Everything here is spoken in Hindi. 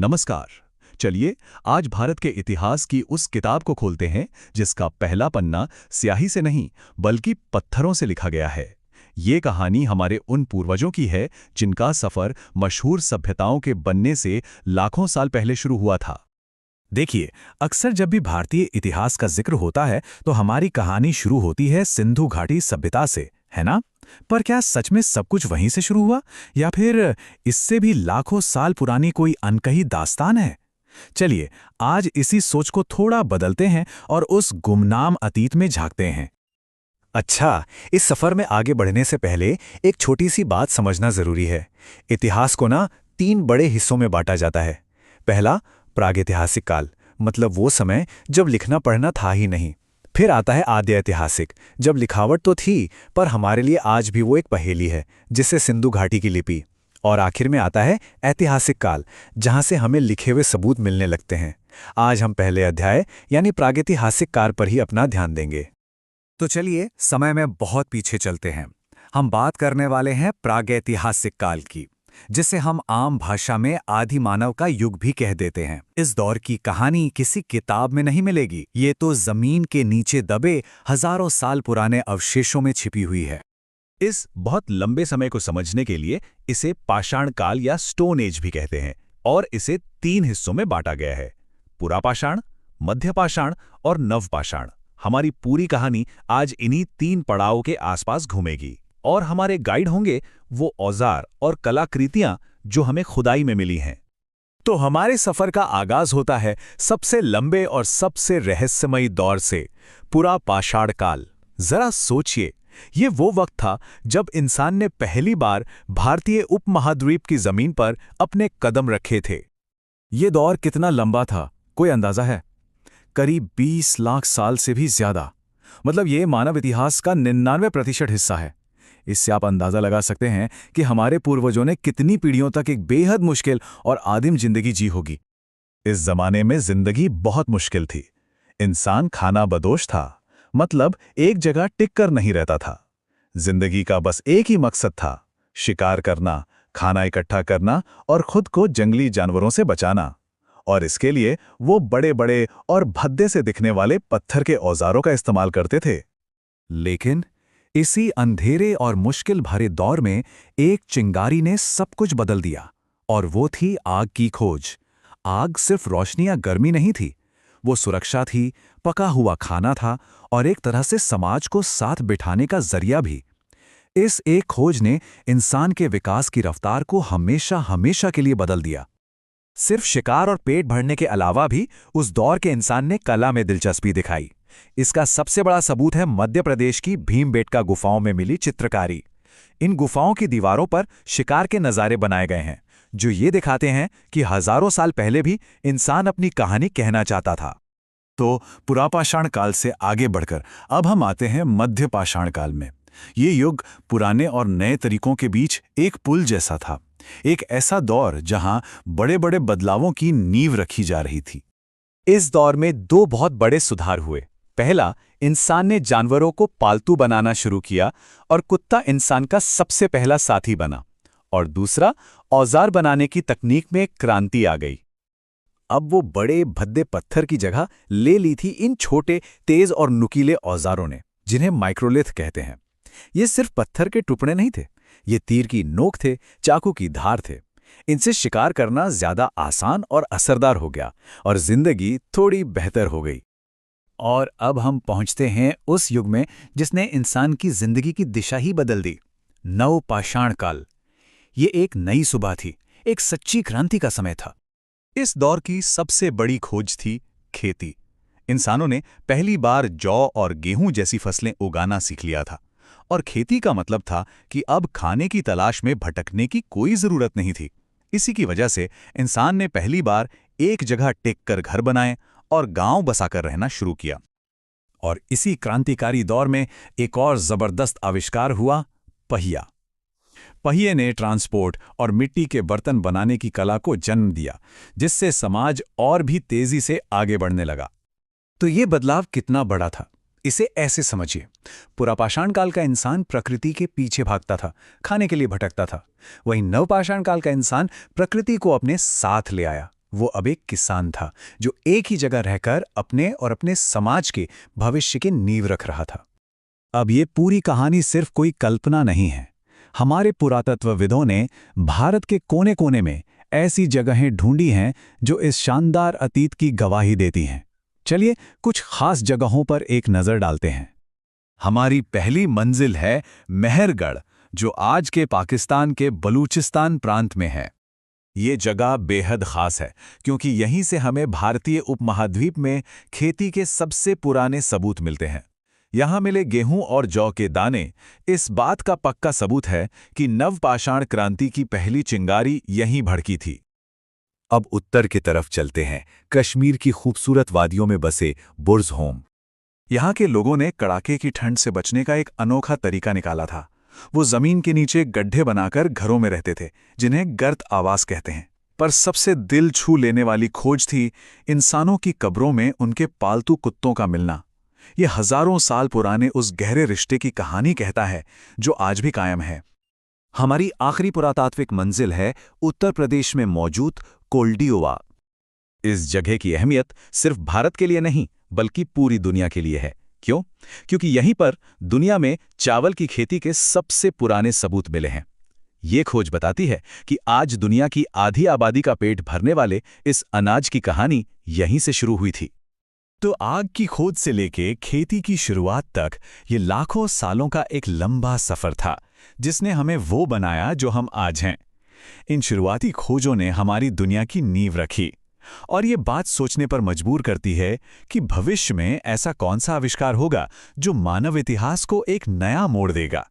नमस्कार। चलिए आज भारत के इतिहास की उस किताब को खोलते हैं जिसका पहला पन्ना स्याही से नहीं बल्कि पत्थरों से लिखा गया है। ये कहानी हमारे उन पूर्वजों की है जिनका सफर मशहूर सभ्यताओं के बनने से लाखों साल पहले शुरू हुआ था। देखिए, अक्सर जब भी भारतीय इतिहास का जिक्र होता है तो हमारी कहानी शुरू होती है सिंधु घाटी सभ्यता से, है ना? पर क्या सच में सब कुछ वहीं से शुरू हुआ या फिर इससे भी लाखों साल पुरानी कोई अनकही दास्तान है? चलिए, आज इसी सोच को थोड़ा बदलते हैं और उस गुमनाम अतीत में झांकते हैं। अच्छा, इस सफर में आगे बढ़ने से पहले एक छोटी सी बात समझना जरूरी है। इतिहास को ना 3 बड़े हिस्सों में बांटा जाता है। पहला, प्रागैतिहासिक काल, मतलब वो समय जब लिखना पढ़ना था ही नहीं। फिर आता है आद्य ऐतिहासिक, जब लिखावट तो थी पर हमारे लिए आज भी वो एक पहेली है, जिसे सिंधु घाटी की लिपि। और आखिर में आता है ऐतिहासिक काल, जहां से हमें लिखे हुए सबूत मिलने लगते हैं। आज हम पहले अध्याय यानी प्रागैतिहासिक काल पर ही अपना ध्यान देंगे। तो चलिए, समय में बहुत पीछे चलते हैं। हम बात करने वाले हैं प्रागैतिहासिक काल की, जिसे हम आम भाषा में आदि मानव का युग भी कह देते हैं। इस दौर की कहानी किसी किताब में नहीं मिलेगी, ये तो जमीन के नीचे दबे हजारों साल पुराने अवशेषों में छिपी हुई है। इस बहुत लंबे समय को समझने के लिए इसे पाषाण काल या स्टोन एज भी कहते हैं और इसे 3 हिस्सों में बांटा गया है: पुरापाषाण, मध्यपाषाण और नवपाषाण। हमारी पूरी कहानी आज इन्हीं 3 पड़ावों के आसपास घूमेगी और हमारे गाइड होंगे वो औजार और कलाकृतियां जो हमें खुदाई में मिली हैं। तो हमारे सफर का आगाज होता है सबसे लंबे और सबसे रहस्यमयी दौर से, पुरापाषाण काल। जरा सोचिए, ये वो वक्त था जब इंसान ने पहली बार भारतीय उपमहाद्वीप की जमीन पर अपने कदम रखे थे। ये दौर कितना लंबा था, कोई अंदाजा है? करीब 20 लाख साल से भी ज्यादा। मतलब ये मानव इतिहास का 99% हिस्सा है। इससे आप अंदाजा लगा सकते हैं कि हमारे पूर्वजों ने कितनी पीढ़ियों तक एक बेहद मुश्किल और आदिम जिंदगी जी होगी। इस जमाने में जिंदगी बहुत मुश्किल थी। इंसान खाना बदोश था, मतलब एक जगह टिक कर नहीं रहता था। जिंदगी का बस एक ही मकसद था: शिकार करना, खाना इकट्ठा करना और खुद को जंगली जानवरों से बचाना। और इसके लिए वो बड़े बड़े और भद्दे से दिखने वाले पत्थर के औजारों का इस्तेमाल करते थे। लेकिन इसी अंधेरे और मुश्किल भरे दौर में एक चिंगारी ने सब कुछ बदल दिया, और वो थी आग की खोज। आग सिर्फ रोशनी या गर्मी नहीं थी, वो सुरक्षा थी, पका हुआ खाना था और एक तरह से समाज को साथ बिठाने का जरिया भी। इस एक खोज ने इंसान के विकास की रफ्तार को हमेशा हमेशा के लिए बदल दिया। सिर्फ शिकार और पेट भरने के अलावा भी उस दौर के इंसान ने कला में दिलचस्पी दिखाई। इसका सबसे बड़ा सबूत है मध्य प्रदेश की भीमबेटका गुफाओं में मिली चित्रकारी। इन गुफाओं की दीवारों पर शिकार के नज़ारे बनाए गए हैं, जो ये दिखाते हैं कि हजारों साल पहले भी इंसान अपनी कहानी कहना चाहता था। तो पुरापाषाण काल से आगे बढ़कर अब हम आते हैं मध्यपाषाण काल में। ये युग पुराने और नए तरीकों के बीच एक पुल जैसा था, एक ऐसा दौर जहां बड़े बड़े बदलावों की नींव रखी जा रही थी। इस दौर में 2 बहुत बड़े सुधार हुए। पहला, इंसान ने जानवरों को पालतू बनाना शुरू किया और कुत्ता इंसान का सबसे पहला साथी बना। और दूसरा, औजार बनाने की तकनीक में एक क्रांति आ गई। अब वो बड़े भद्दे पत्थर की जगह ले ली थी इन छोटे, तेज और नुकीले औजारों ने, जिन्हें माइक्रोलिथ कहते हैं। ये सिर्फ पत्थर के टुकड़े नहीं थे, ये तीर की नोक थे, चाकू की धार थे। इनसे शिकार करना ज्यादा आसान और असरदार हो गया और जिंदगी थोड़ी बेहतर हो गई। और अब हम पहुंचते हैं उस युग में जिसने इंसान की जिंदगी की दिशा ही बदल दी, नवपाषाण काल। ये एक नई सुबह थी, एक सच्ची क्रांति का समय था। इस दौर की सबसे बड़ी खोज थी खेती। इंसानों ने पहली बार जौ और गेहूं जैसी फसलें उगाना सीख लिया था, और खेती का मतलब था कि अब खाने की तलाश में भटकने की कोई जरूरत नहीं थी। इसी की वजह से इंसान ने पहली बार एक जगह टिक कर घर बनाए और गांव बसाकर रहना शुरू किया। और इसी क्रांतिकारी दौर में एक और जबरदस्त आविष्कार हुआ, पहिया। पहिए ने ट्रांसपोर्ट और मिट्टी के बर्तन बनाने की कला को जन्म दिया, जिससे समाज और भी तेजी से आगे बढ़ने लगा। तो ये बदलाव कितना बड़ा था, इसे ऐसे समझिए। पुरापाषाण काल का इंसान प्रकृति के पीछे भागता था, खाने के लिए भटकता था। वहीं नवपाषाण काल का इंसान प्रकृति को अपने साथ ले आया, वो अब एक किसान था जो एक ही जगह रहकर अपने और अपने समाज के भविष्य की नींव रख रहा था। अब ये पूरी कहानी सिर्फ कोई कल्पना नहीं है। हमारे पुरातत्वविदों ने भारत के कोने-कोने में ऐसी जगहें ढूंढी हैं जो इस शानदार अतीत की गवाही देती हैं। चलिए कुछ खास जगहों पर एक नज़र डालते हैं। हमारी पहली मंजिल है मेहरगढ़, जो आज के पाकिस्तान के बलूचिस्तान प्रांत में है। ये जगह बेहद खास है क्योंकि यहीं से हमें भारतीय उपमहाद्वीप में खेती के सबसे पुराने सबूत मिलते हैं। यहाँ मिले गेहूं और जौ के दाने इस बात का पक्का सबूत है कि नवपाषाण क्रांति की पहली चिंगारी यहीं भड़की थी। अब उत्तर की तरफ चलते हैं, कश्मीर की खूबसूरत वादियों में बसे बुर्ज होम। यहाँ के लोगों ने कड़ाके की ठंड से बचने का एक अनोखा तरीका निकाला था। वो जमीन के नीचे गड्ढे बनाकर घरों में रहते थे, जिन्हें गर्त आवास कहते हैं। पर सबसे दिल छू लेने वाली खोज थी इंसानों की कब्रों में उनके पालतू कुत्तों का मिलना। ये हजारों साल पुराने उस गहरे रिश्ते की कहानी कहता है जो आज भी कायम है। हमारी आखिरी पुरातात्विक मंजिल है उत्तर प्रदेश में मौजूद कोल्डिओवा। इस जगह की अहमियत सिर्फ भारत के लिए नहीं बल्कि पूरी दुनिया के लिए है। क्यों? क्योंकि यहीं पर दुनिया में चावल की खेती के सबसे पुराने सबूत मिले हैं। ये खोज बताती है कि आज दुनिया की आधी आबादी का पेट भरने वाले इस अनाज की कहानी यहीं से शुरू हुई थी। तो आग की खोज से लेके खेती की शुरुआत तक ये लाखों सालों का एक लंबा सफर था, जिसने हमें वो बनाया जो हम आज हैं। इन शुरुआती खोजों ने हमारी दुनिया की नींव रखी, और ये बात सोचने पर मजबूर करती है कि भविष्य में ऐसा कौन सा आविष्कार होगा जो मानव इतिहास को एक नया मोड़ देगा।